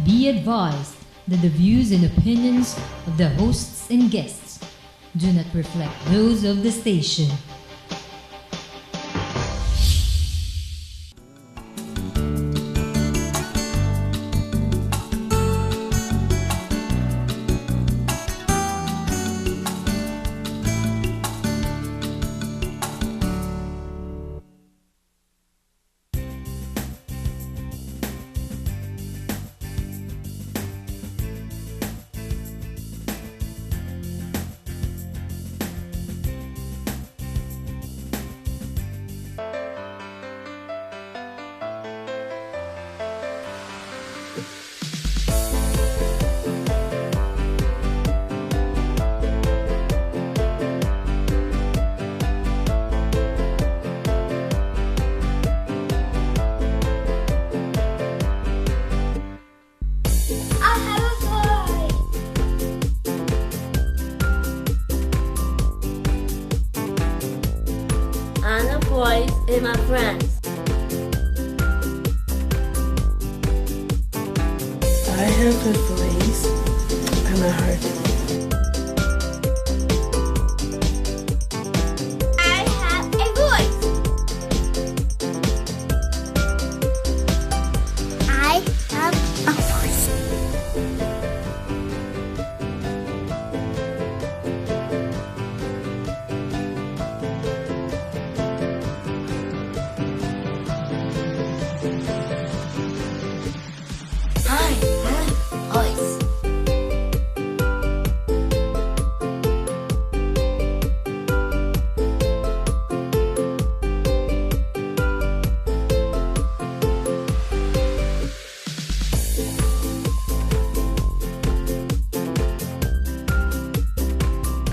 Be advised that the views and opinions of the hosts and guests do not reflect those of the station. Boys and my friends. I have a voice and a heart. I have a voice. I have a voice.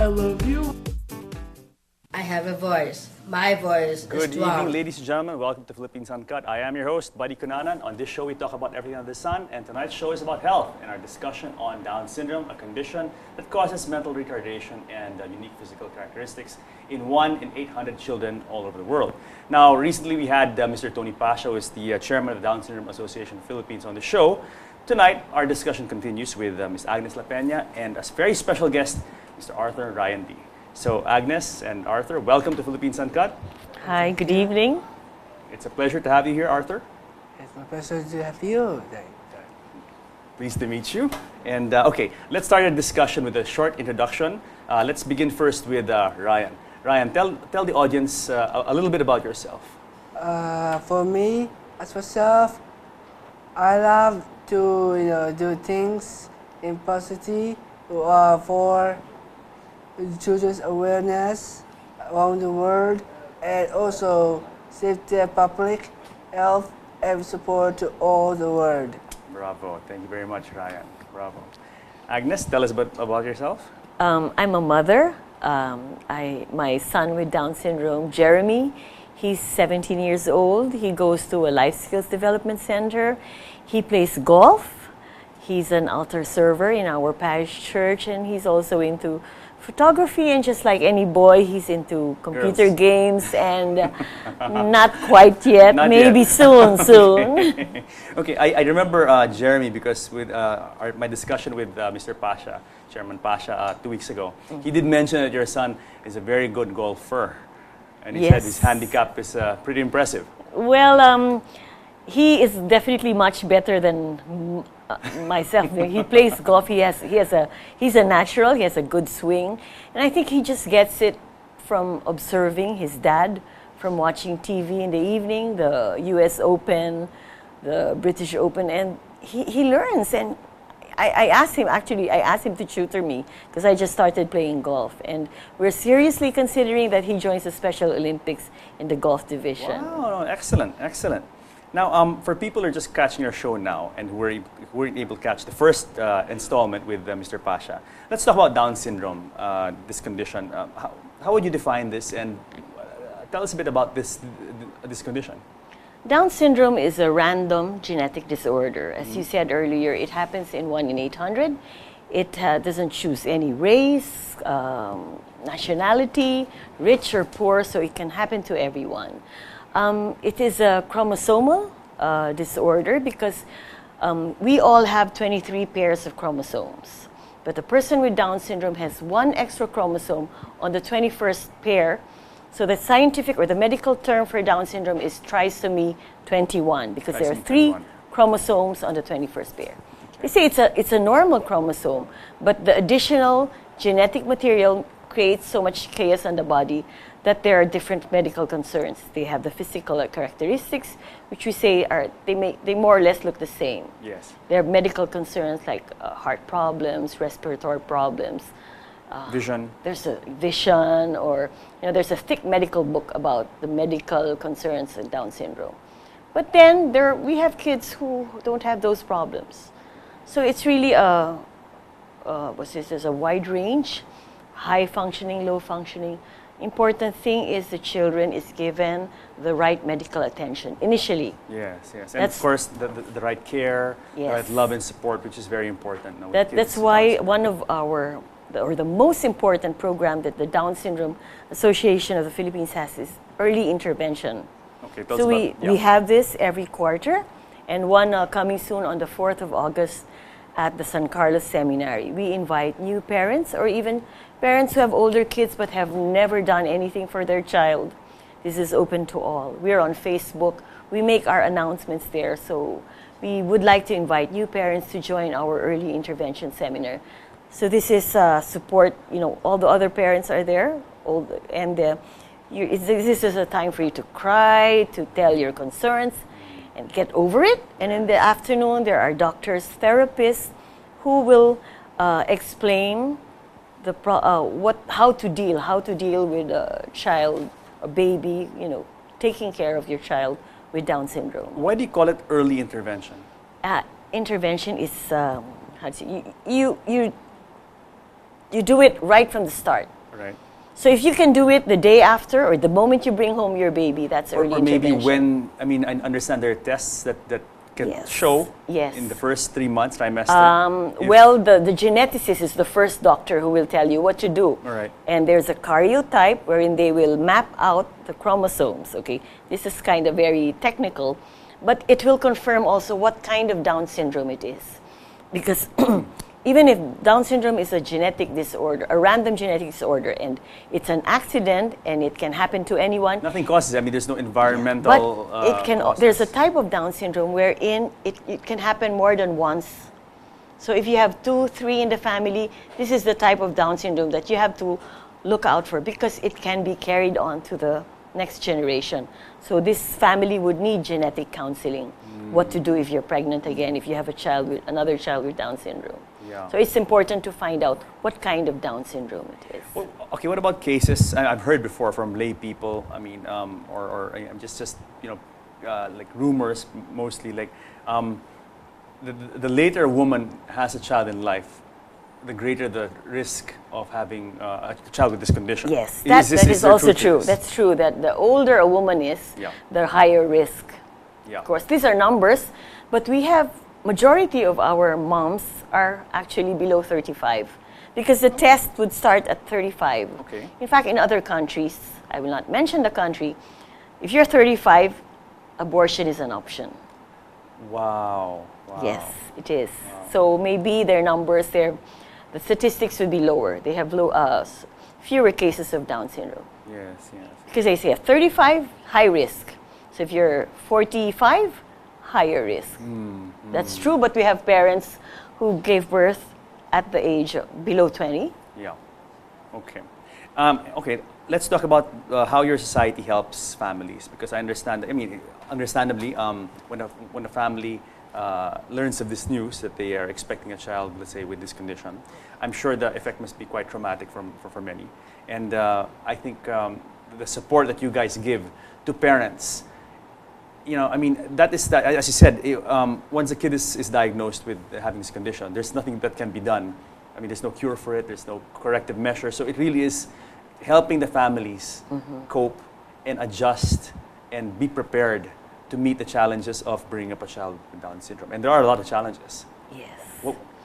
I love you. I have a voice. My voice Good is strong. evening, ladies and gentlemen. Welcome to Philippines Uncut. I am your host, Buddy Kunanan. On this show, we talk about everything under the sun, and tonight's show is about health and our discussion on Down syndrome, a condition that causes mental retardation and unique physical characteristics in 1 in 800 children all over the world. Now, recently we had Mr. Tony Pasha, who is the chairman of the Down Syndrome Association of Philippines, on the show. Tonight, our discussion continues with Ms. Agnes La Peña and a very special guest, Mr. Arthur Ryan D. So, Agnes and Arthur, welcome to Philippines Uncut. Hi, good evening. It's a pleasure to have you here, Arthur. It's my pleasure to have you. Pleased to meet you. And okay, let's start a discussion with a short introduction. Let's begin first with Ryan. Ryan, tell the audience a little bit about yourself. For me, as myself, I love to do things in positive for children's awareness around the world, and also safety public health and support to all the world. Bravo. Thank you very much, Ryan. Bravo. Agnes, tell us about yourself. I'm a mother. My son with Down syndrome, Jeremy, he's 17 years old. He goes to a life skills development center. He plays golf. He's an altar server in our parish church, and he's also into photography, and just like any boy, he's into computer games, and not quite yet, Not maybe yet. soon. Okay, I remember Jeremy because with my discussion with Mr. Pasha, Chairman Pasha, 2 weeks ago, he did mention that your son is a very good golfer, and he said his handicap is pretty impressive. Well, he is definitely much better than myself. He plays golf. He's a natural. He has a good swing, and I think he just gets it from observing his dad, from watching TV in the evening, the U.S. Open, the British Open, and he learns. And I asked him to tutor me because I just started playing golf, and we're seriously considering that he joins the Special Olympics in the golf division. Wow, excellent, excellent. Now, for people who are just catching your show now and who weren't able to catch the first installment with Mr. Pasha, let's talk about Down syndrome, this condition. How would you define this, and tell us a bit about this condition? Down syndrome is a random genetic disorder. As you said earlier, it happens in 1 in 800. It doesn't choose any race, nationality, rich or poor, so it can happen to everyone. It is a chromosomal disorder because we all have 23 pairs of chromosomes. But a person with Down syndrome has one extra chromosome on the 21st pair. So the scientific or the medical term for Down syndrome is trisomy 21 because there are three chromosomes on the 21st pair. They say it's a normal chromosome, but the additional genetic material creates so much chaos in the body that there are different medical concerns. They have the physical characteristics, which we say they more or less look the same. Yes. There are medical concerns like heart problems, respiratory problems. Vision. There's a vision, or there's a thick medical book about the medical concerns in Down syndrome. But then we have kids who don't have those problems. So it's really there's a wide range, high functioning, low functioning. Important thing is the children is given the right medical attention initially. Yes, yes. And of course, the right care, the right love and support, which is very important. Now that's why one of the most important program that the Down Syndrome Association of the Philippines has is early intervention. Okay, so we have this every quarter, and one coming soon on the 4th of August at the San Carlos Seminary. We invite new parents or even parents who have older kids but have never done anything for their child. This is open to all. We're on Facebook. We make our announcements there. So we would like to invite new parents to join our early intervention seminar. So this is support, all the other parents are there. This is a time for you to cry, to tell your concerns, and get over it. And in the afternoon, there are doctors, therapists who will explain how to deal with a child, a baby, taking care of your child with Down syndrome. Why do you call it early intervention? Intervention is you do it right from the start. Right. So if you can do it the day after or the moment you bring home your baby, that's early intervention. Or maybe I understand there are tests that can show in the first 3 months, trimester. Well, the geneticist is the first doctor who will tell you what to do. All right. And there's a karyotype wherein they will map out the chromosomes. Okay, this is kind of very technical, but it will confirm also what kind of Down syndrome it is, because even if Down syndrome is a genetic disorder, a random genetic disorder, and it's an accident and it can happen to anyone. Nothing causes it. I mean, there's no environmental there's a type of Down syndrome wherein it can happen more than once. So if you have 2, 3 in the family, this is the type of Down syndrome that you have to look out for because it can be carried on to the next generation. So this family would need genetic counseling. What to do if you're pregnant again, if you have another child with Down syndrome. Yeah. So it's important to find out what kind of Down syndrome it is. Well, okay, what about cases? I've heard before from lay people. I mean, or just like rumors mostly. Like, the later a woman has a child in life, the greater the risk of having a child with this condition. Yes, that is also true. That's true. That the older a woman is, the higher risk. Yeah. Of course, these are numbers, but we have majority of our moms are actually below 35 because the test would start at 35. Okay. In fact, in other countries, I will not mention the country, if you're 35, abortion is an option. Wow. Yes, it is. Wow. So maybe their numbers, the statistics would be lower. They have fewer cases of Down syndrome. Yes, yes. Because they say 35, high risk. So if you're 45, higher risk. That's true, but we have parents who gave birth at the age below 20. Yeah. Okay. Okay. Let's talk about how your society helps families, because I understand. I mean, understandably, when a family learns of this news that they are expecting a child, let's say, with this condition, I'm sure the effect must be quite traumatic for many. And I think the support that you guys give to parents. I mean, that is that. As you said, once a kid is diagnosed with having this condition, there's nothing that can be done. I mean, there's no cure for it. There's no corrective measure. So it really is helping the families cope and adjust and be prepared to meet the challenges of bringing up a child with Down syndrome. And there are a lot of challenges. Yes.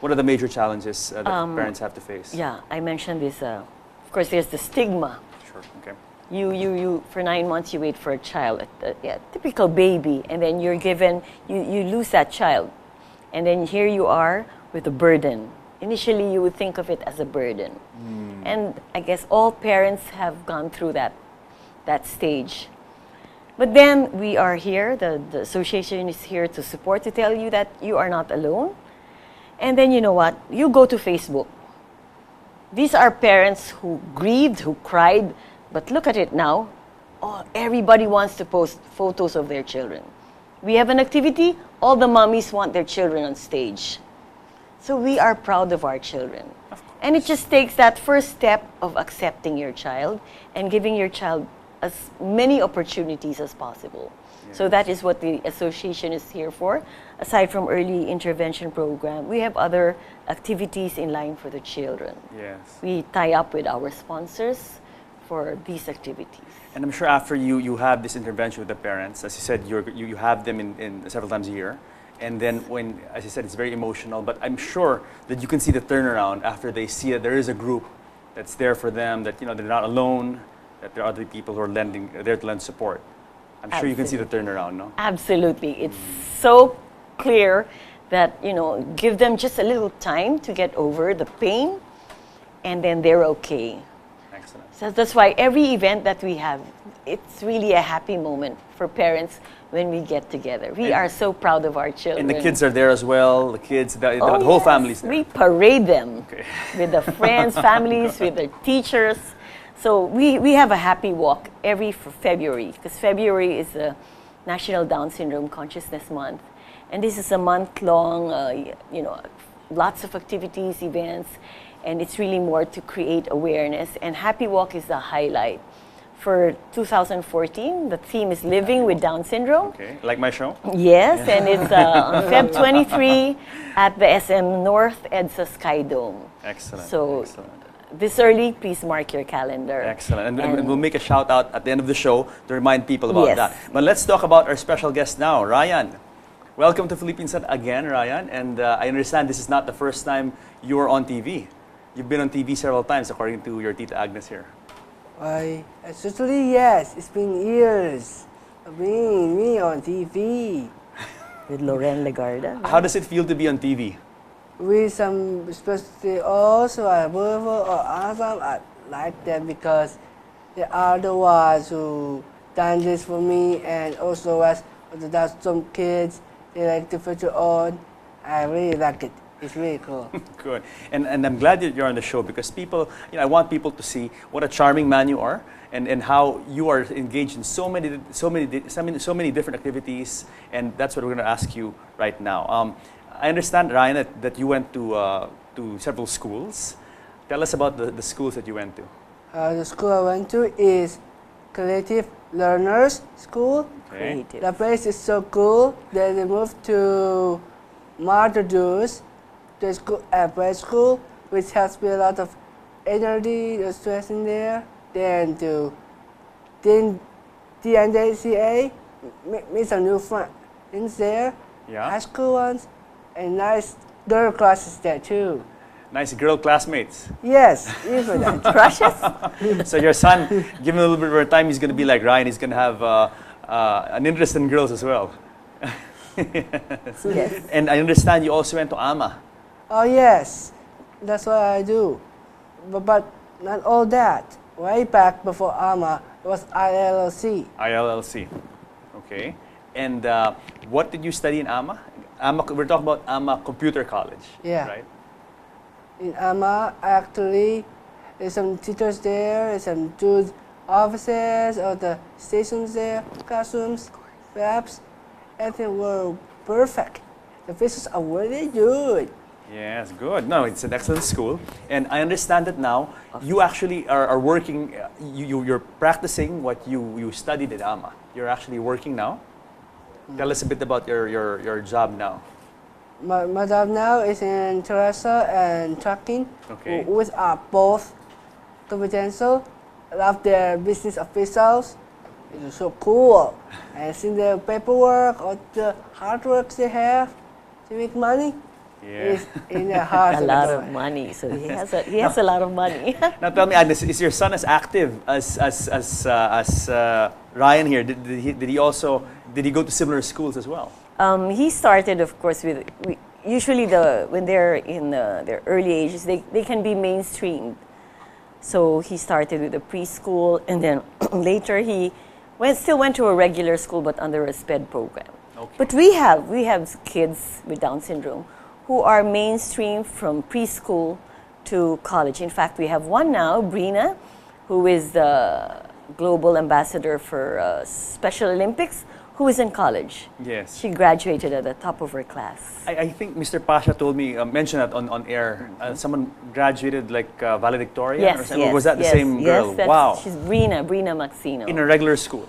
What are the major challenges that parents have to face? Yeah, I mentioned this. Of course, there's the stigma. Sure. Okay. You for 9 months you wait for a child, typical baby, and then you're given, you lose that child. And then here you are with a burden. Initially, you would think of it as a burden. And I guess all parents have gone through that stage. But then we are here, the association is here to support, to tell you that you are not alone. And then you know what? You go to Facebook. These are parents who grieved, who cried, but look at it now. Oh, everybody wants to post photos of their children. We have an activity, all the mommies want their children on stage. So we are proud of our children. And it just takes that first step of accepting your child and giving your child as many opportunities as possible. So that is what the association is here for. Aside from early intervention program, we have other activities in line for the children. Yes. We tie up with our sponsors for these activities. And I'm sure after you have this intervention with the parents, as you said, you have them in several times a year. And then when, as you said, it's very emotional, but I'm sure that you can see the turnaround after they see that there is a group that's there for them, that they're not alone, that there are other people who are there to lend support. I'm sure you can see the turnaround, no? Absolutely. It's so clear that, give them just a little time to get over the pain, and then they're okay. Excellent. So that's why every event that we have, it's really a happy moment for parents when we get together. We are so proud of our children. And the kids are there as well, the kids, the whole family's there. We parade them with the friends, families, with the teachers. So we have a happy walk every February, because February is the National Down Syndrome Consciousness Month. And this is a month-long, lots of activities, events, and it's really more to create awareness. And Happy Walk is the highlight. For 2014, the theme is Living with Down Syndrome. Okay, like my show? Yes, and it's on Feb 23 at the SM North EDSA Sky Dome. Excellent. So excellent. This early, please mark your calendar. Excellent. And we'll make a shout out at the end of the show to remind people about that. Yes. But let's talk about our special guest now, Ryan. Welcome to Philippines again, Ryan. And I understand this is not the first time you are on TV. You've been on TV several times, according to your Tita Agnes here. Why, actually, yes. It's been years of being me on TV. With Loren Legarda. How does it feel to be on TV? With some especially also are beautiful or awesome. I like them because they are the ones who done this for me, and also as that some kids they like the future on. I really like it. It's really cool. Good. And I'm glad that you're on the show, because people, I want people to see what a charming man you are, and how you are engaged in so many different activities, and that's what we're going to ask you right now. I understand, Ryan, that you went to several schools. Tell us about the schools that you went to. The school I went to is Creative Learners School. Okay. Creative. The place is so cool that they moved to Martyrdus, the school at Bread School, which has been a lot of energy, the stress in there. Then to DNJCA, meet some new friends there, Yeah. high school ones, and nice girl classes there too. Nice girl classmates. Yes, even that. Crushes? So your son, given a little bit more time, he's going to be like Ryan. He's going to have an interest in girls as well. Yes. And I understand you also went to AMA. Oh yes, that's what I do. But not all that. Way back before AMA, it was ILLC. ILLC. Okay. And what did you study in AMA? We're talking about AMA Computer College. Yeah. Right? In AMA, actually, there's some teachers there, there's some good offices, or the stations there, classrooms, labs. Everything were perfect. The physics are really good. Yes, good. No, it's an excellent school. And I understand that now you actually are working, you're practicing what you studied at AMA. You're actually working now. Tell us a bit about your job now. My job now is in Teresa and trucking, Okay. which are both confidential. I love their business officials. It's so cool. And see their paperwork or the hard work they have to make money. Yeah. Is in their heart. A lot of money. So he has a lot of money. Now tell me, Agnes, is your son as active as Ryan here? Did he go to similar schools as well? He started, of course, usually when they're in their early ages, they can be mainstreamed. So he started with a preschool, and then later he still went to a regular school, but under a SPED program. Okay. But we have kids with Down syndrome who are mainstream from preschool to college. In fact, we have one now, Brina, who is the global ambassador for Special Olympics, who is in college. Yes. She graduated at the top of her class. I think Mr. Pasha told me, mentioned that on air. Someone graduated like valedictorian or Yes, something. yes. Was that the yes, same girl? Yes, Wow. she's Brina Maxino. In a regular school.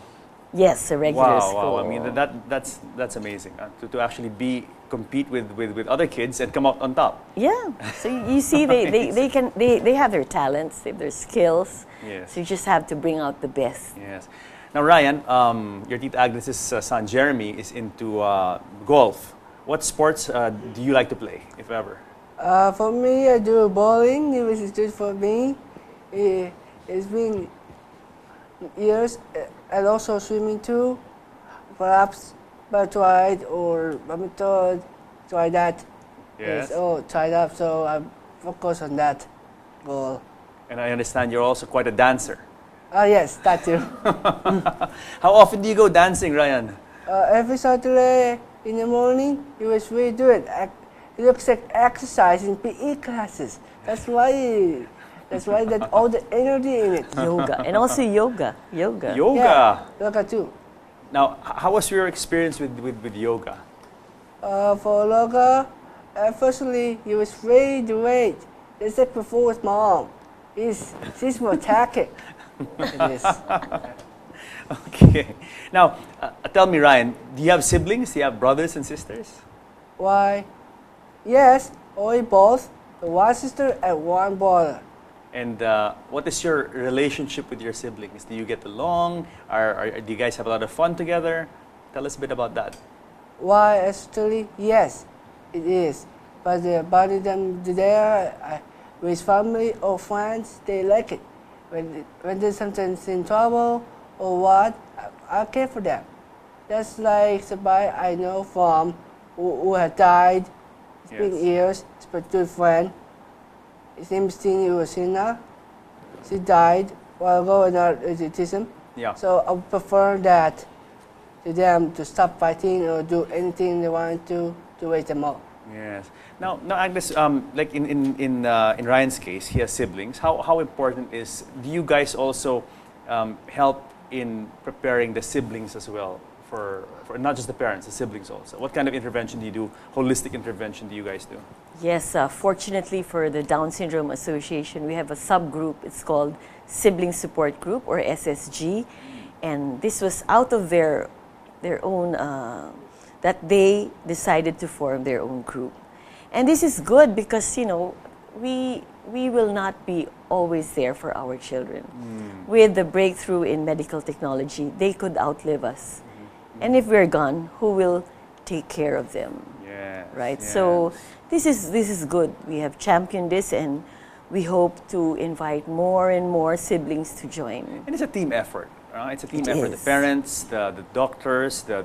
Yes, a regular Wow, school. wow. I mean, that's amazing. To actually compete with other kids and come out on top. Yeah. So you see, they have their talents, they have their skills. Yes. So you just have to bring out the best. Yes. Now, Ryan, your Tita Agnes's son Jeremy is into golf. What sports do you like to play, if ever? For me, I do bowling. It was good for me. It's been years, and also swimming too. Perhaps but tried or badminton, try that. Yes. It's all tried up, so I focus on that goal. And I understand you're also quite a dancer. Yes, that too. How often do you go dancing, Ryan? Every Saturday in the morning, it was really good. It looks like exercise in PE classes. That's why that all the energy in it. Yoga. And also yoga. Yoga. Yeah, yoga too. Now, how was your experience with yoga? For yoga, firstly, it was really great. It's like before with mom. She's more tacky. It is. Okay. Now, tell me, Ryan, do you have siblings? Do you have brothers and sisters? Why? Yes, only both. One sister and one brother. And what is your relationship with your siblings? Do you get along? Do you guys have a lot of fun together? Tell us a bit about that. Why, actually, yes, it is. But about them there, with family or friends, they like it. When they're sometimes in trouble or what, I care for them. That's like somebody I know from who had died. It's been years. It's a good friend. His name is Tini Urosina. She died while ago in autism. Yeah. So I prefer that to them to stop fighting or do anything they want to raise them up. Yes. Now Agnes, like in Ryan's case, he has siblings. How important is? Do you guys also help in preparing the siblings as well for not just the parents, the siblings also? What kind of intervention do you do? Holistic intervention do you guys do? Yes, fortunately for the Down Syndrome Association, we have a subgroup. It's called Sibling Support Group, or SSG. And this was out of their own, that they decided to form their own group. And this is good because, you know, we will not be always there for our children. With the breakthrough in medical technology, they could outlive us. And if we're gone, who will take care of them? Yes. Right? Yes. So this is good. We have championed this, and we hope to invite more and more siblings to join. And it's a team effort. It's a team It effort. is. The parents, the doctors, the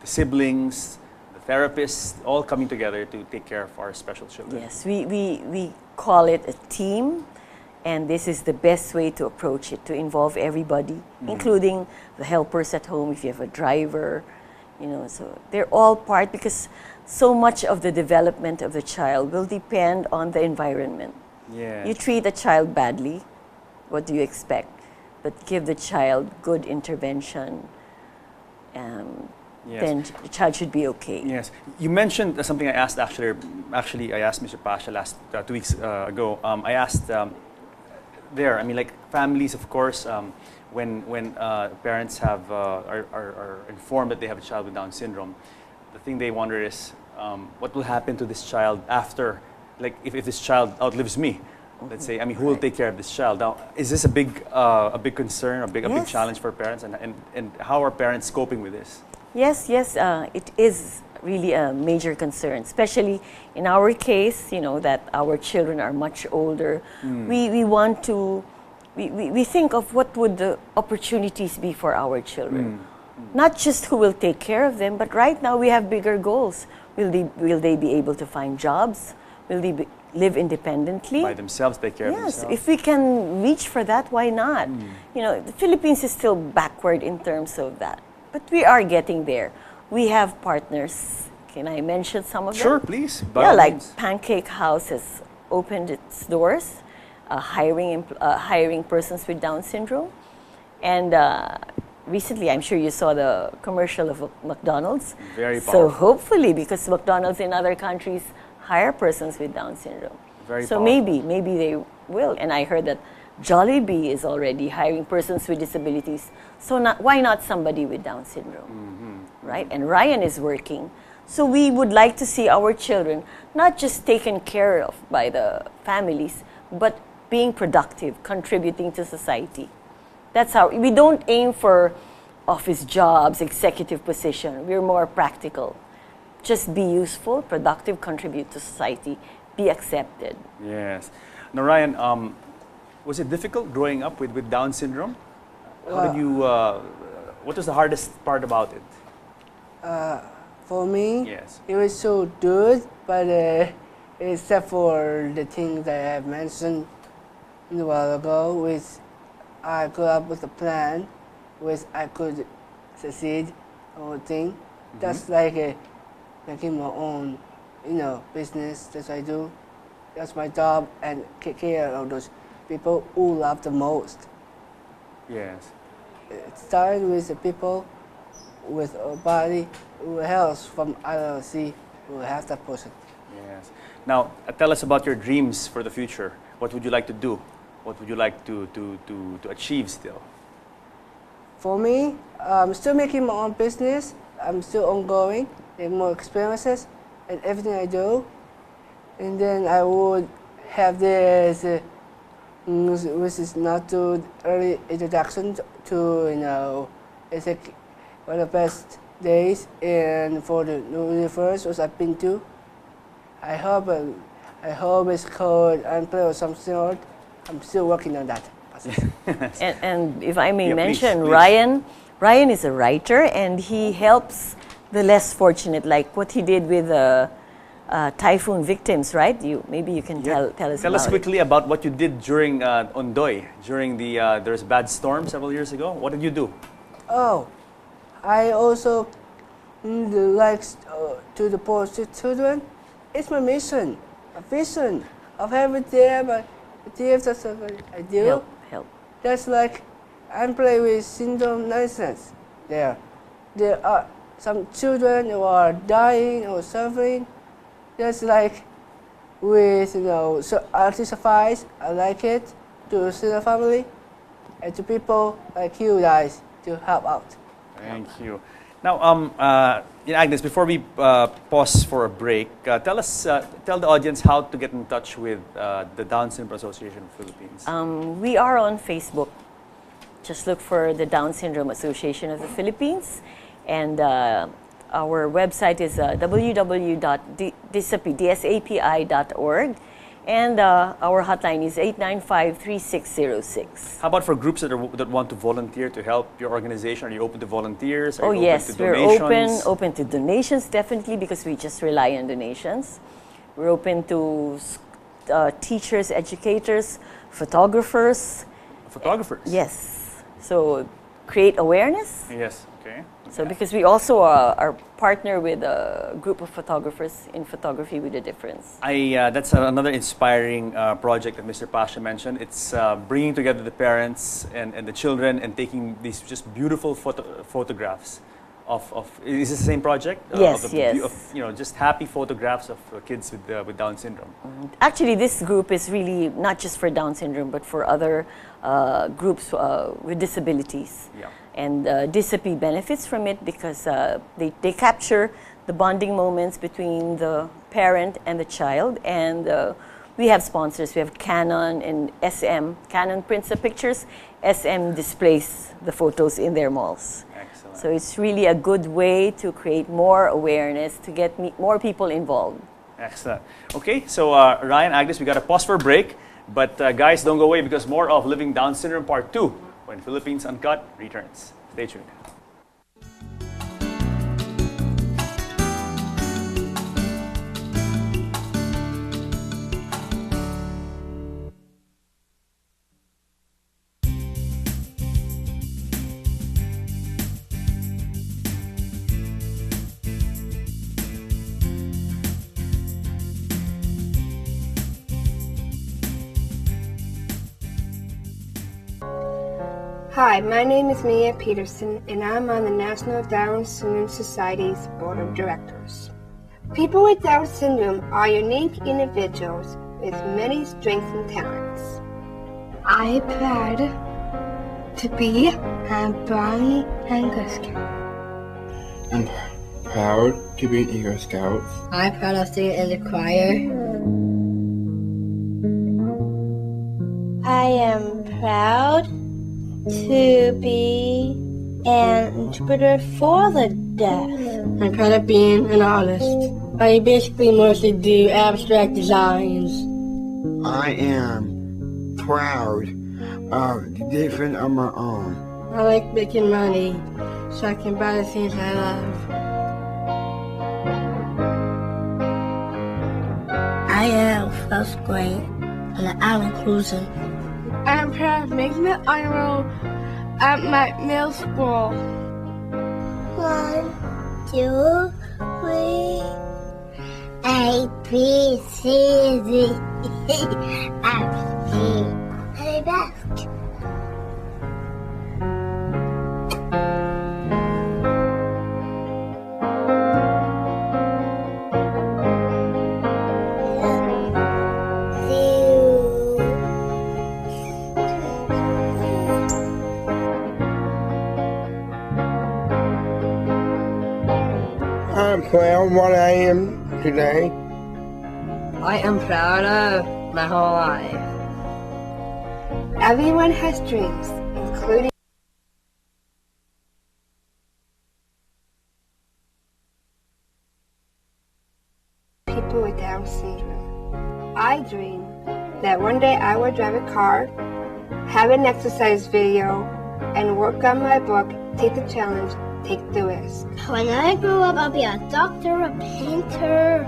siblings, the therapists, all coming together to take care of our special children. Yes, we call it a team, and this is the best way to approach it, to involve everybody, including the helpers at home, if you have a driver, you know, so they're all part, because so much of the development of the child will depend on the environment. Yes. You treat a child badly, what do you expect? But give the child good intervention, Yes. then the child should be okay. Yes, you mentioned something I asked actually I asked Mr. Pasha last 2 weeks ago. I asked I mean, like families, of course, when parents are informed that they have a child with Down syndrome, the thing they wonder is what will happen to this child after, like if this child outlives me. Let's say, I mean, who will take care of this child? Now, is this a big concern, a big Yes. challenge for parents, and how are parents coping with this? Yes, it is really a major concern, especially in our case, you know, that our children are much older. We want to, we think of what would the opportunities be for our children. Not just who will take care of them, but right now we have bigger goals. Will they be able to find jobs? Will they live independently? By themselves, take care of Yes, themselves. if we can reach for that, why not? You know, the Philippines is still backward in terms of that, but we are getting there. We have partners. Can I mention some of them? Sure, please. By Yeah, all like means. Pancake House has opened its doors, hiring persons with Down syndrome, and recently, I'm sure you saw the commercial of McDonald's. Very So powerful. hopefully, because McDonald's in other countries hire persons with Down syndrome. Very so powerful. maybe they will. And I heard that Jollibee is already hiring persons with disabilities. So why not somebody with Down syndrome, right? And Ryan is working. So we would like to see our children not just taken care of by the families, but being productive, contributing to society. That's how we don't aim for office jobs, executive position. We're more practical. Just be useful, productive, contribute to society, be accepted. Yes. Now, Ryan, was it difficult growing up with Down syndrome? How did you? What was the hardest part about it? For me, Yes. it was so good, but except for the things that I have mentioned a while ago, which I grew up with a plan, which I could succeed, whole thing. That's like making my own, business. That's what I do. That's my job, and take care of those people who love the most. Yes. It started with the people with a body who hails from ILC who have that person. Yes. Now, tell us about your dreams for the future. What would you like to do? What would you like to achieve still? For me, I'm still making my own business. I'm still ongoing, get more experiences in everything I do. And then I would have this, which is not too early introduction to, it's like one of the best days and for the new universe which I've been to. I hope it's called Unplay or some sort. I'm still working on that. And if I may Yeah, mention, please. Ryan is a writer, and he helps the less fortunate, like what he did with typhoon victims, right? Maybe you can tell us Tell about us it. quickly about what you did during Ondoy, during there was a bad storm several years ago. What did you do? Oh, I also like to the poor children. It's my mission, a vision of having there, but that's what I do. Help. That's like I'm playing with syndrome nonsense there. There are some children who are dying or suffering. That's like with, so artificial. I like it to see the family and to people like you guys to help out. Thank you. Now, Agnes, before we pause for a break, tell the audience how to get in touch with the Down Syndrome Association of the Philippines. We are on Facebook. Just look for the Down Syndrome Association of the Philippines, and our website is www.dsapi.org, and our hotline is 895-3606. How about for groups that want to volunteer to help your organization? Are you open to volunteers? Are Oh you yes, open to we're donations? open to donations, definitely, because we just rely on donations. We're open to teachers, educators, photographers. Photographers? Yes. So create awareness. Yes, okay. So because we also are partner with a group of photographers in Photography with a Difference. That's another inspiring project that Mr. Pasha mentioned. It's bringing together the parents and the children and taking these just beautiful photographs of. Is this the same project? Yes, of yes. Just happy photographs of kids with Down syndrome. Actually, this group is really not just for Down syndrome, but for other groups with disabilities. Yeah. And Disapi benefits from it because they capture the bonding moments between the parent and the child. And we have sponsors. We have Canon and SM. Canon prints the pictures. SM displays the photos in their malls. Excellent. So it's really a good way to create more awareness, to get more people involved. Excellent. Okay, so Ryan, Agnes, we got to pause for a break. But guys, don't go away because more of Living Down Syndrome Part 2 when Philippines Uncut returns. Stay tuned. Hi, my name is Mia Peterson, and I'm on the National Down Syndrome Society's Board of Directors. People with Down syndrome are unique individuals with many strengths and talents. I'm proud to be a Brownie and Girl Scout. I'm proud to be an Eagle Scout. I'm proud of singing in the choir. I am proud to be an interpreter for the deaf. I'm proud of being an artist. I basically mostly do abstract designs. I am proud of the different on my own. I like making money so I can buy the things I love. I am first grade on the island cruising. I am proud of making the honor roll at my middle school. 1, 2, 3. A, B, C, D, E, F, G. Hey, Beth. I'm proud of what I am today. I am proud of my whole life. Everyone has dreams, including people with Down syndrome. I dream that one day I will drive a car, have an exercise video, and work on my book, Take the Challenge, Take the Risk. When I grow up, I'll be a doctor, a painter,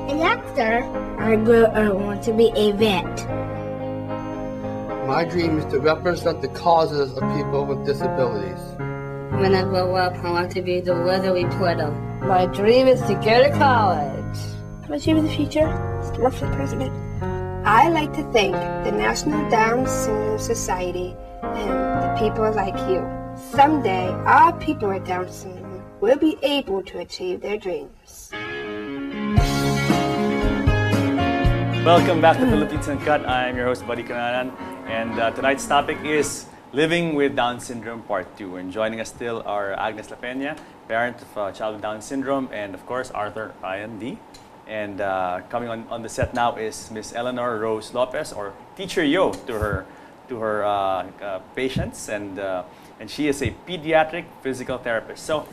an actor. I want to be a vet. My dream is to represent the causes of people with disabilities. When I grow up, I want to be the weather reporter. My dream is to go to college. My dream in the future is to work for the president. I like to thank the National Down Syndrome Society and the people like you. Someday, all people with Down syndrome will be able to achieve their dreams. Welcome back to Philippines Uncut. I'm your host, Buddy Kananan, and tonight's topic is Living with Down Syndrome Part 2. And joining us still are Agnes La Peña, parent of a child with Down syndrome, and of course, Arthur Ryan D. And coming on the set now is Miss Eleanor Rose Lopez, or Teacher Yo to her patients, and she is a pediatric physical therapist. So,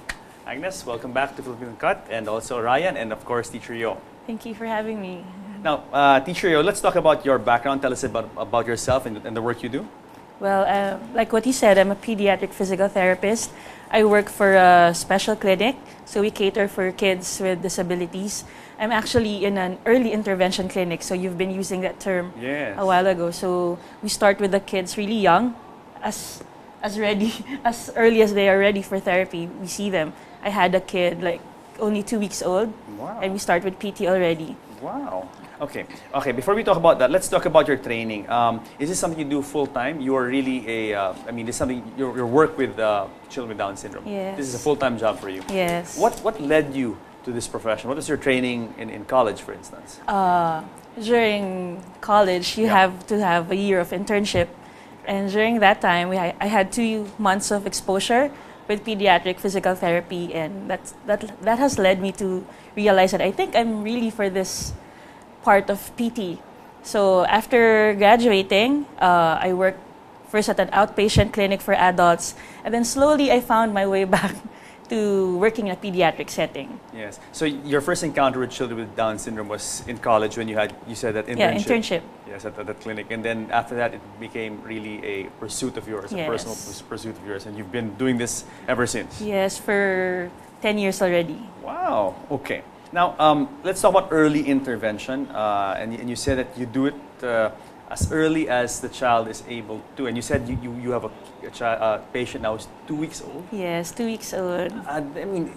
Agnes, welcome back to Philippines Uncut, and also Ryan, and of course, Teacher Yo. Thank you for having me. Now, Teacher Yo, let's talk about your background. Tell us about yourself and the work you do. Well, like what you said, I'm a pediatric physical therapist. I work for a special clinic, so we cater for kids with disabilities. I'm actually in an early intervention clinic, so you've been using that term a while ago. So we start with the kids really young, as early as they are ready for therapy. We see them. I had a kid like only 2 weeks old, and we start with PT already. Wow. Okay. Before we talk about that, let's talk about your training. Is this something you do full time? You are really this is something your work with children with Down syndrome. Yes. This is a full time job for you. Yes. What led you to this profession? What was your training in college, for instance? During college, you have to have a year of internship, and during that time, I had 2 months of exposure with pediatric physical therapy, and that has led me to realize that I think I'm really for this part of PT. So after graduating, I worked first at an outpatient clinic for adults, and then slowly I found my way back to working in a pediatric setting. Yes. So your first encounter with children with Down syndrome was in college when you said that internship. Yeah, internship. Yes, at that clinic, and then after that, it became really a pursuit of yours, Yes. a personal pursuit of yours, and you've been doing this ever since. Yes, for 10 years already. Wow. Okay. Now, let's talk about early intervention. And you said that you do it as early as the child is able to. And you said you have a patient now who's 2 weeks old. Yes, 2 weeks old. I mean,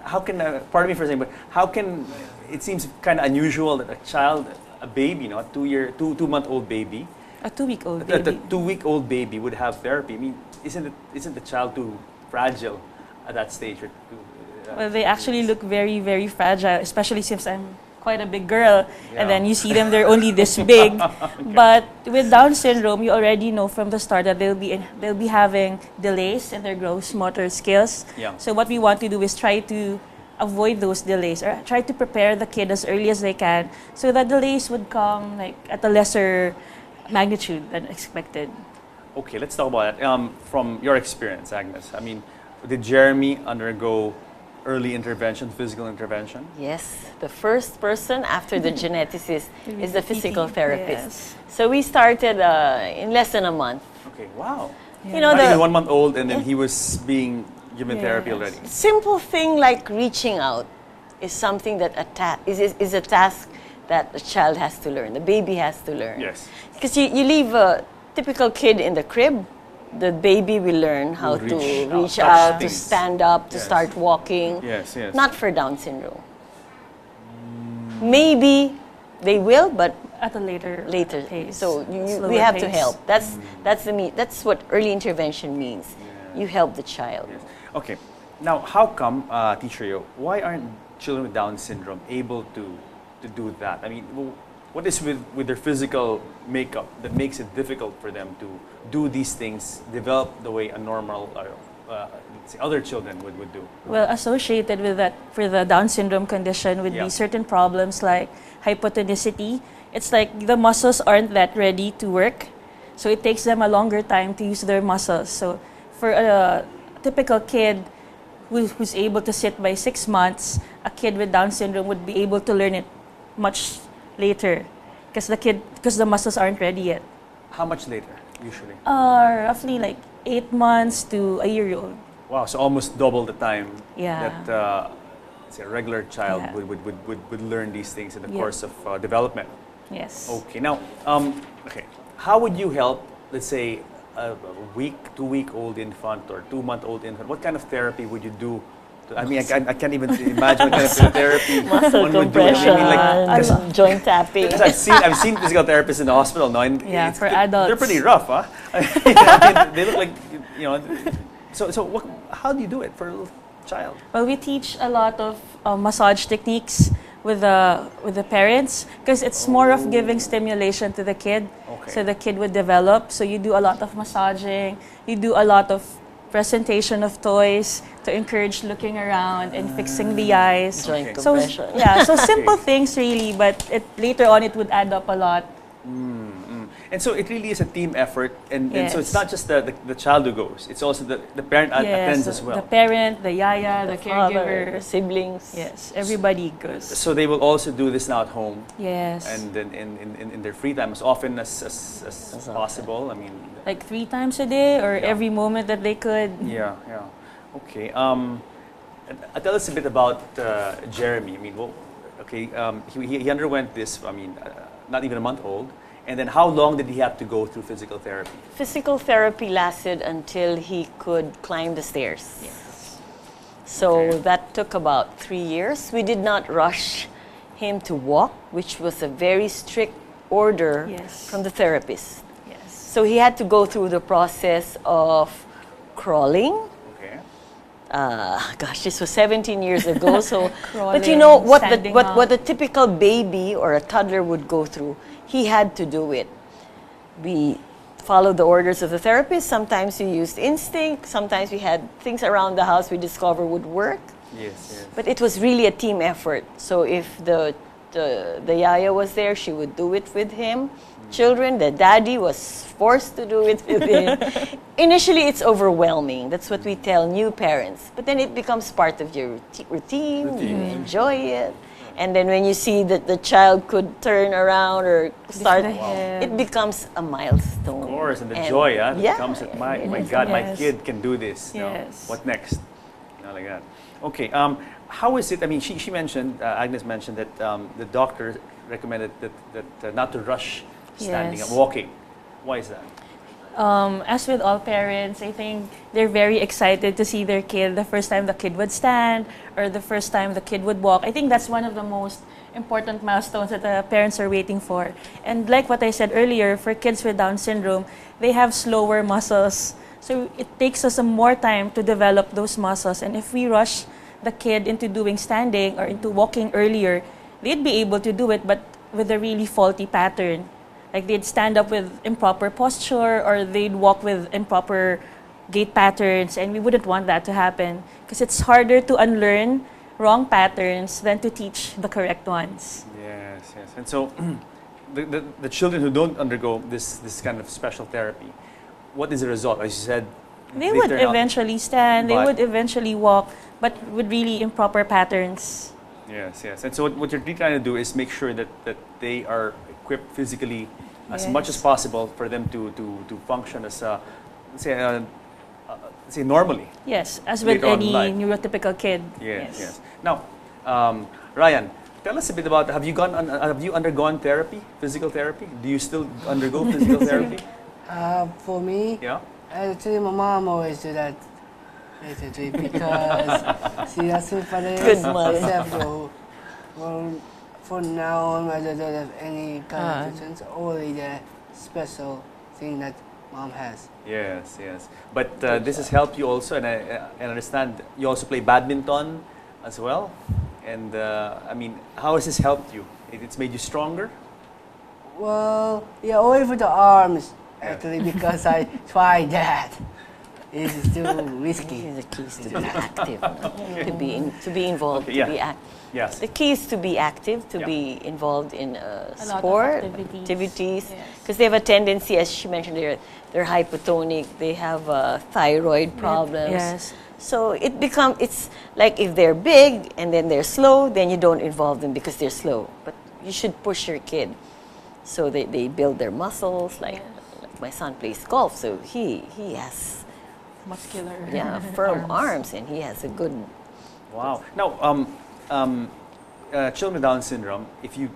how can, pardon me for saying, but how can, it seems kind of unusual that a child, a baby, a 2-month-old baby, A 2-week-old the baby. 2-week-old baby would have therapy. I mean, isn't the child too fragile at that stage? Well, they actually look very, very fragile, especially since I'm quite a big girl. Yeah. And then you see them, they're only this big. But with Down syndrome, you already know from the start that they'll be having delays in their gross motor skills. Yeah. So what we want to do is try to avoid those delays, or try to prepare the kid as early as they can, so that delays would come like at a lesser magnitude than expected. Okay, let's talk about that. From your experience, Agnes, I mean, did Jeremy undergo early intervention, physical intervention? Yes, the first person after the geneticist is the physical PT, therapist. yes. So we started in less than a month. Okay, wow. You know, Not even the 1 month old, and then he was being given therapy Yes. already. simple thing like reaching out is something that is a task that a child has to learn, the baby has to learn. Yes. Because you leave a typical kid in the crib, the baby will learn how Will to reach reach out, out, touch to things. stand up, to Yes. start walking. Yes, yes. Not for Down syndrome. Maybe they will, but At a later pace. So slower we have to pace. help. That's what early intervention means. You help the child. Yes. Okay. Now, how come, Teacher Yo, why aren't children with Down syndrome able to do that? I mean, what is with their physical makeup that makes it difficult for them to do these things, develop the way a normal, let's say, other children would do? Well, associated with that, for the Down syndrome condition, would Yeah. be certain problems like hypotonicity. It's like the muscles aren't that ready to work, so it takes them a longer time to use their muscles. So for a typical kid who's able to sit by 6 months, a kid with Down syndrome would be able to learn it much later, because the muscles aren't ready yet. How much later, usually? Roughly like 8 months to a year old. Wow, so almost double the time Yeah. that say a regular child Yeah. would learn these things in the Yeah. course of development. Yes. Okay, now, okay, how would you help, let's say, a week, 2-week-old infant or 2-month-old infant? What kind of therapy would you do? I mean, I can't even imagine what kind of therapy Muscle one would do. I compression, mean, like, joint tapping. because I've seen physical therapists in the hospital now, and Yeah, for adults. they're pretty rough, huh? I mean, they look like, you know. So how do you do it for a little child? Well, we teach a lot of massage techniques with the parents, because it's more of giving stimulation to the kid, Okay. so the kid would develop. So you do a lot of massaging, you do a lot of presentation of toys to encourage looking around and fixing the eyes. Joint So compression. yeah, so simple things really, but later on it would add up a lot. And so it really is a team effort, and so it's Yes. not just the child who goes; it's also the parent attends as well. The parent, the yaya, the, Father, caregiver. siblings. Yes, everybody goes. So they will also do this now at home, Yes. and then in their free time as often as possible. I mean, Like 3 times a day, or Yeah. every moment that they could. yeah. Okay. Tell us a bit about Jeremy. I mean, well, okay, he underwent this. I mean, not even a month old. And then how long did he have to go through physical therapy? Physical therapy lasted until he could climb the stairs. Yes. So Okay. that took about 3 years. We did not rush him to walk, which was a very strict order Yes. from the therapist. Yes. So he had to go through the process of crawling. Okay. Gosh, this was 17 years ago. So, but you Crawling, know what standing what up. a typical baby or a toddler would go through. He had to do it. We followed the orders of the therapist. Sometimes we used instinct. Sometimes we had things around the house we discovered would work. Yes. But it was really a team effort. So if the yaya was there, she would do it with him. Children, the daddy was forced to do it with him. Initially, it's overwhelming. That's what we tell new parents. But then it becomes part of your routine. You enjoy it. And then when you see that the child could turn around or start, the head. it becomes a milestone. Of course, and the joy that yeah, comes at my yes. God, my Yes. kid can do this. You know, Yes. what next? You know, like that. Okay. How is it? I mean, she mentioned, Agnes mentioned that the doctor recommended that not to rush standing Yes. up, walking. Why is that? As with all parents, I think they're very excited to see their kid the first time the kid would stand or the first time the kid would walk. I think that's one of the most important milestones that the parents are waiting for. And like what I said earlier, for kids with Down syndrome, they have slower muscles. So it takes us some more time to develop those muscles. And if we rush the kid into doing standing or into walking earlier, they'd be able to do it, but with a really faulty pattern. Like they'd stand up with improper posture or they'd walk with improper gait patterns, and we wouldn't want that to happen because it's harder to unlearn wrong patterns than to teach the correct ones. Yes, yes. And so the children who don't undergo this kind of special therapy, what is the result? As you said, They would turn out- eventually stand, they But- would eventually walk, but with really improper patterns. Yes, yes. And so what you're really trying to do is make sure that they are equipped physically as much as Yes. possible for them to function as say normally. Yes, as with Later on in any life. neurotypical kid. Yes, yes. Now, Ryan, tell us a bit about have you undergone therapy, physical therapy? Do you still undergo physical therapy? For me, Yeah. actually, my mom always do that basically because she doesn't find Good mother. herself so well, for now on, I don't have any kind of tuitions, only the special thing that mom has. Yes, yes. But this has helped you also, and I understand you also play badminton as well. And I mean, how has this helped you? It's made you stronger? Well, yeah, only for the arms actually because I tried that. It's too risky. The key is to be active, no? to be involved, Okay, yeah. to be Yes. The key is to be active, to Yeah. be involved in lot of sport activities. because they have a tendency, as she mentioned, they're hypotonic, they have thyroid problems. Yes. So it's like if they're big and then they're slow, then you don't involve them because they're slow. But you should push your kid so they build their muscles. Like my son plays golf, so he has Muscular. firm arms and he has a good. Wow. Now, children with Down syndrome, if you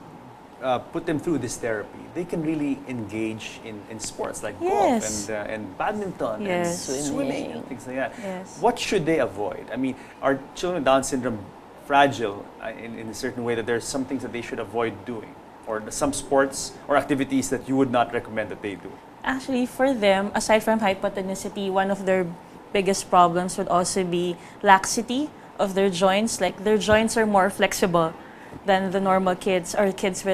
put them through this therapy, they can really engage in sports like Yes. golf and badminton Yes. and swimming Swimming. and things like that. Yes. What should they avoid? I mean, are children with Down syndrome fragile in a certain way that there's some things that they should avoid doing? Or some sports or activities that you would not recommend that they do? Actually, for them, aside from hypotonicity, one of their biggest problems would also be laxity of their joints. Like their joints are more flexible than the normal kids or kids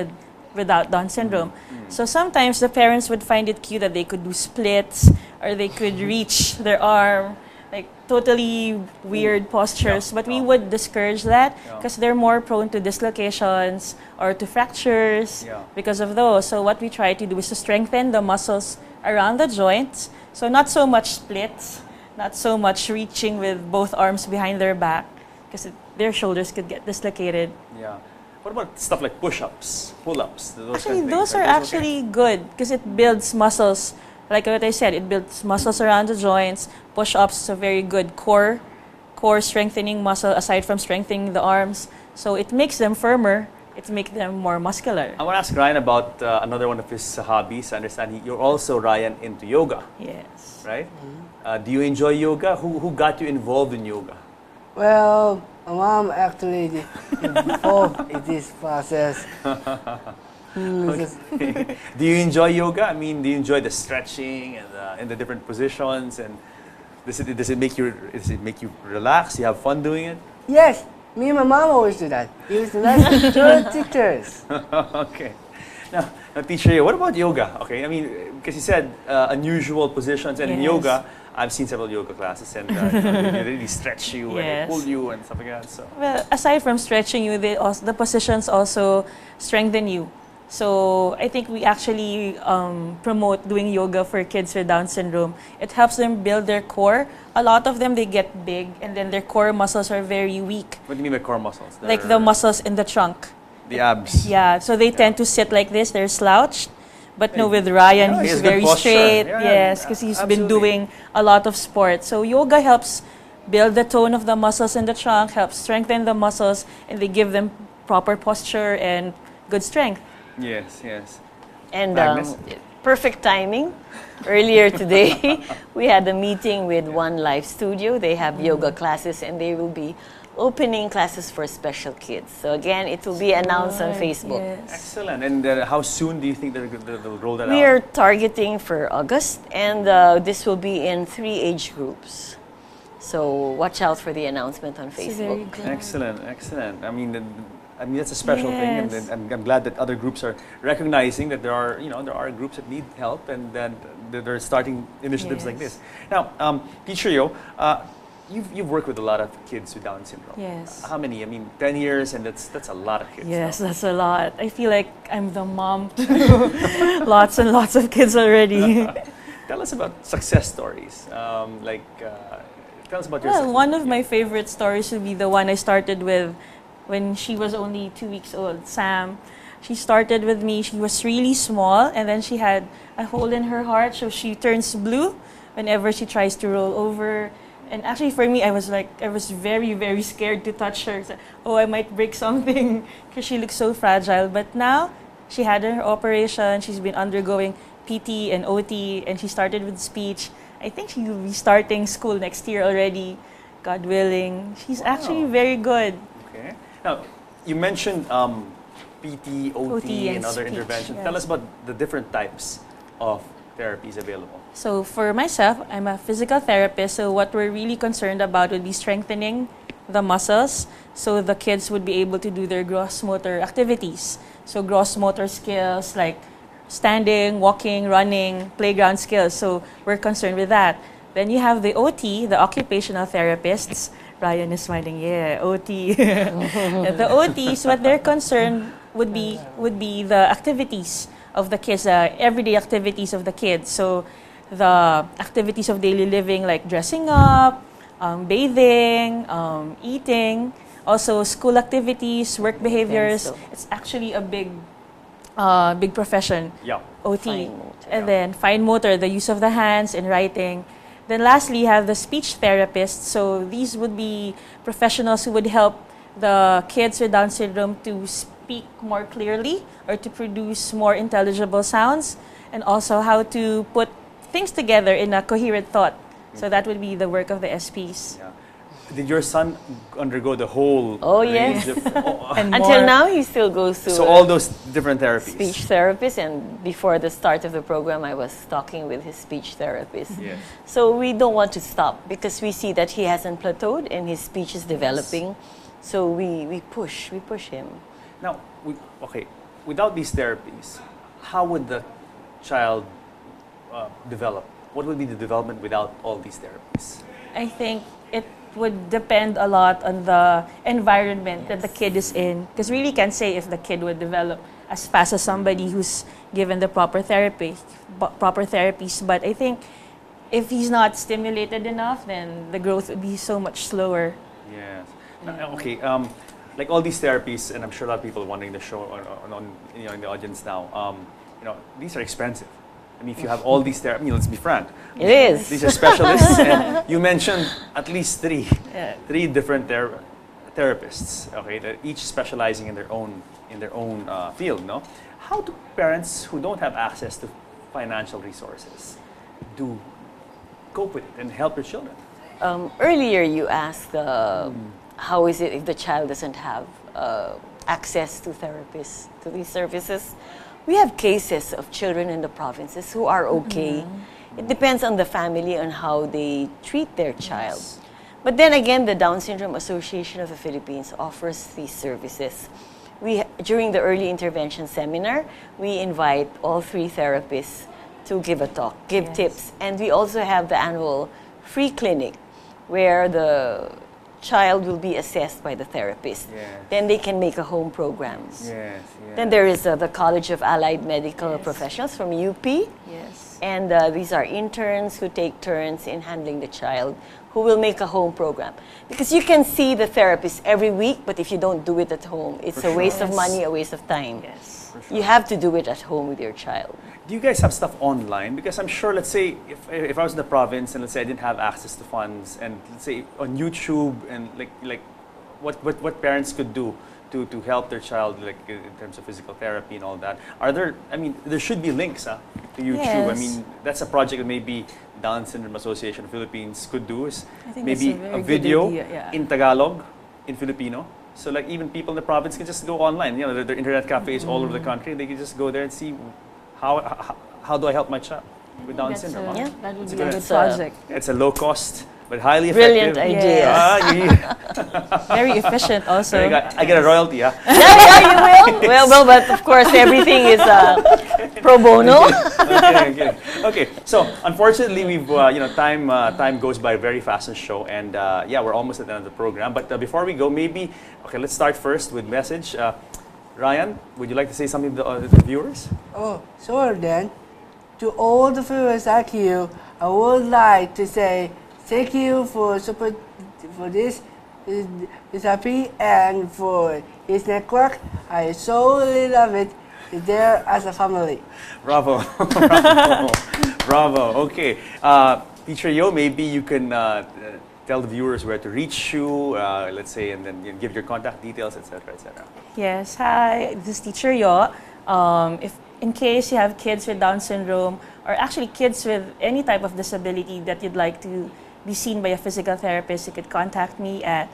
without Down syndrome. So sometimes the parents would find it cute that they could do splits or they could reach their arm, like totally weird postures. But we would discourage that because they're more prone to dislocations or to fractures because of those. So what we try to do is to strengthen the muscles around the joints. So not so much splits, not so much reaching with both arms behind their back because their shoulders could get dislocated. Yeah. What about stuff like push-ups, pull-ups? Those Actually, kind of those things? are okay? actually good because it builds muscles. Like what I said, it builds muscles around the joints. Push-ups is a very good core strengthening muscle aside from strengthening the arms. So it makes them firmer. It makes them more muscular. I want to ask Ryan about another one of his hobbies. I understand you're also, Ryan, into yoga, Yes. right? Do you enjoy yoga? Who got you involved in yoga? Well, my mom actually involved in this process. Do you enjoy yoga? I mean, do you enjoy the stretching and the different positions? And does it make you relax? You have fun doing it? Yes, me and my mom always do that. We used to like good teachers. Okay. Now, teacher, what about yoga? Okay, I mean, because you said unusual positions, and in Yes. yoga, I've seen several yoga classes, and they really stretch you and they Yes. pull you and stuff like that. So. Well, aside from stretching you, the positions also strengthen you. So I think we actually promote doing yoga for kids with Down syndrome. It helps them build their core. A lot of them, they get big and then their core muscles are very weak. What do you mean by core muscles? Like the muscles in the trunk. The abs. Yeah, so they tend to sit like this. They're slouched. But no, with Ryan, Yeah, he he's has good very posture. straight. Yeah, Yes, because he's been absolutely. doing a lot of sports. So yoga helps build the tone of the muscles in the trunk, helps strengthen the muscles, and they give them proper posture and good strength. Yes, yes. And Agnes? perfect timing. Earlier today, we had a meeting with One Life Studio. They have yoga classes and they will be opening classes for special kids. So again, it will be announced on Facebook. Yes. Excellent. And how soon do you think they'll roll that We out? are targeting for August, and this will be in 3 age groups. So watch out for the announcement on It's very Facebook. good. Excellent. I mean, that's a special thing, Yes. and I'm glad that other groups are recognizing that there are groups that need help, and that they're starting initiatives like Yes. this. Now, Teacher Yo, you've worked with a lot of kids with Down syndrome. Yes. How many? I mean, 10 years, and that's a lot of kids. Yes, no? that's a lot. I feel like I'm the mom to lots and lots of kids already. Tell us about success stories. Tell us about your Well, success. one of my favorite stories would be the one I started with when she was only 2 weeks old, Sam. She started with me, she was really small, and then she had a hole in her heart, so she turns blue whenever she tries to roll over. And actually for me, I was very, very scared to touch her. So, oh, I might break something because she looks so fragile. But now, she had her operation, she's been undergoing PT and OT, and she started with speech. I think she will be starting school next year already, God willing. She's actually very good. Okay. Now, you mentioned PT, OT, and other speech, interventions. yes. Tell us about the different types of therapies available. So for myself, I'm a physical therapist. So what we're really concerned about would be strengthening the muscles so the kids would be able to do their gross motor activities. So gross motor skills like standing, walking, running, playground skills. So we're concerned with that. Then you have the OT, the occupational therapists. Ryan is smiling, yeah, OT. The OTs, what they're concerned would be the activities of the kids, everyday activities of the kids. So the activities of daily living like dressing up, bathing, eating, also school activities, work behaviors. It's actually a big profession, Yeah. OT. Fine motor. And then fine motor, the use of the hands in writing. Then lastly, you have the speech therapists. So these would be professionals who would help the kids with Down syndrome to speak more clearly or to produce more intelligible sounds, and also how to put things together in a coherent thought. So that would be the work of the SPs. Yeah. Did your son undergo the whole Oh, range yes. of, And Until more- now, he still goes to so all those different therapies? speech therapist, and before the start of the program, I was talking with his speech therapist. Yes. So we don't want to stop because we see that he hasn't plateaued and his speech is developing. So we push him. Now, without these therapies, how would the child develop? What would be the development without all these therapies? I think it would depend a lot on the environment that the kid is in. Because really can't say if the kid would develop as fast as somebody who's given the proper therapies. But I think if he's not stimulated enough, then the growth would be so much slower. Yes. Okay. Like all these therapies, and I'm sure a lot of people wondering the show in the audience now. These are expensive. I mean, if you have all these therapies, let's be frank. It is. These are specialists, and you mentioned at least three different therapists. Okay, that each specializing in their own field. No, how do parents who don't have access to financial resources do cope with it and help their children? Earlier, you asked how is it if the child doesn't have access to therapists, to these services. We have cases of children in the provinces who are okay. It depends on the family on how they treat their child. But then again, the Down Syndrome Association of the Philippines offers these services. During the early intervention seminar, we invite all 3 therapists to give a talk, give tips. And we also have the annual free clinic where the child will be assessed by the therapist. Yes. Then they can make a home programs. Yes. Then there is the College of Allied Medical Professionals from UP. Yes. And these are interns who take turns in handling the child, who will make a home program. Because you can see the therapist every week, but if you don't do it at home, it's a waste of money, a waste of time. Yes. You have to do it at home with your child. Do you guys have stuff online? Because I'm sure, let's say, if I was in the province and let's say I didn't have access to funds, and let's say on YouTube and like what parents could do to help their child, like in terms of physical therapy and all that. Are there? I mean, there should be links to YouTube. I Yes. mean, that's a project that maybe Down Syndrome Association of Philippines could do. Is I think maybe that's a very a good video idea, yeah. in Tagalog in Filipino. So like even people in the province can just go online. You know, there are internet cafes all over the country. They can just go there and see how do I help my child with Down syndrome. Yeah, that would It's be a good. good project. It's a low cost but highly effective. Brilliant idea. Very efficient also. I get a royalty, yeah. Yeah, you will. Well, but of course everything is pro bono. Okay. So unfortunately, we've time goes by very fast in the show, and we're almost at the end of the program. But before we go, let's start first with message. Ryan, would you like to say something to the viewers? Oh, sure then. To all the viewers like you, I would like to say thank you for support for this happy and for his network. I so really love it. It's there as a family. Bravo. Bravo. Okay. Teacher Yo, maybe you can tell the viewers where to reach you, let's say, and then give your contact details, etc., etc. Yes, hi, this is Teacher Yo. If in case you have kids with Down syndrome, or actually kids with any type of disability that you'd like to be seen by a physical therapist, you could contact me at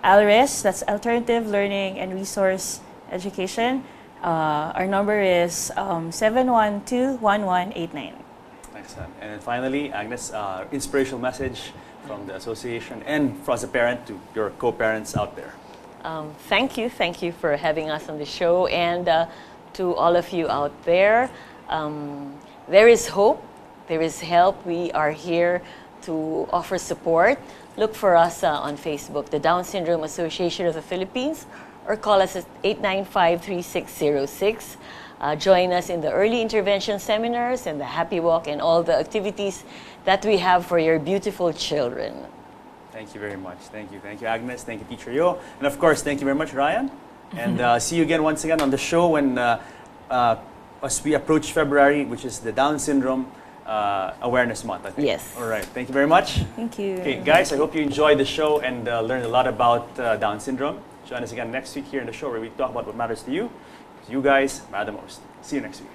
ALRES, that's Alternative Learning and Resource Education. Our number is 712-1189. Excellent. And then finally, Agnes, inspirational message from the association and as a parent to your co-parents out there. Thank you for having us on the show, and to all of you out there. There is hope, there is help. We are here to offer support. Look for us on Facebook, the Down Syndrome Association of the Philippines, or call us at 895-3606. Join us in the early intervention seminars and the Happy Walk and all the activities that we have for your beautiful children. Thank you very much. Thank you, Agnes. Thank you, Teacher Yo. And of course, thank you very much, Ryan. And see you again once again on the show when as we approach February, which is the Down Syndrome Awareness Month, I think. Yes. All right. Thank you very much. Thank you. Okay, guys, I hope you enjoyed the show and learned a lot about Down syndrome. Join us again next week here in the show where we talk about what matters to you. You guys matter the most. See you next week.